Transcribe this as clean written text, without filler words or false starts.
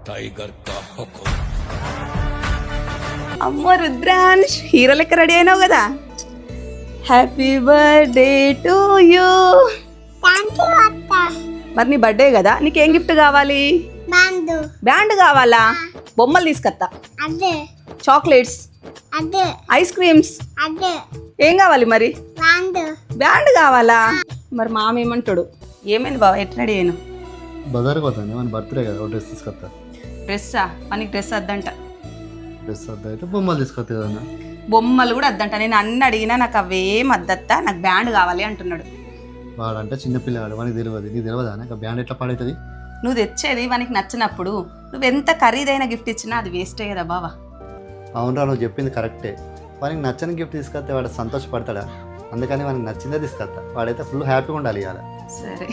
Tiger का हुक्म। అమ్మ రుద్రాంశ్ హీరో లెక్క రెడీ అయినావు కదా. Happy birthday to you. మరి నీ బర్త్డే కదా, నీకేం గిఫ్ట్ కావాలి? బ్యాండ్ కావాలా? బొమ్మలు తీసుకొస్తా, చాక్లెట్స్, ఐస్ క్రీమ్స్, ఏం కావాలి మరి? బ్యాండ్ కావాలా? మరి మామ ఏమంటాడు? ఏమైంది బావ, ఎట్లా రెడీ అయినా? బజార్కి పోతాను, మన బర్త్డే కదా, ఒక డ్రెస్ తీసుకొస్తా. డ్రెస్సా? మనకి డ్రెస్ వద్దంట. డ్రెస్ వద్దా అయితే బొమ్మలు తీసుకొస్తా కదన్నా. బొమ్మలు కూడా వద్దంట. నేను అన్ని అడిగినా నాకు అవేం వద్దత్తా, నాకు బ్యాండ్ కావాలి అంటున్నాడు. వాడంటే చిన్నపిల్లవాడు, వానికి తెలియదు. నీకు తెలియదా నాకు బ్యాండ్ ఎట్లా పాడవుతుంది? నువ్వు తెచ్చేది వానికి నచ్చినప్పుడు నువ్వు ఎంత ఖరీదైన గిఫ్ట్ ఇచ్చినా అది వేస్టే కదా బావా. అవునరా, నువ్వు చెప్పింది కరెక్టే. వానికి నచ్చని గిఫ్ట్ తీసుకొస్తే వాడు సంతోషపడతాడా? అందుకని వానికి నచ్చిందే తీసుకొస్తా. వాడైతే ఫుల్ హ్యాపీగా ఉండాలి ఇవాళ. సరే.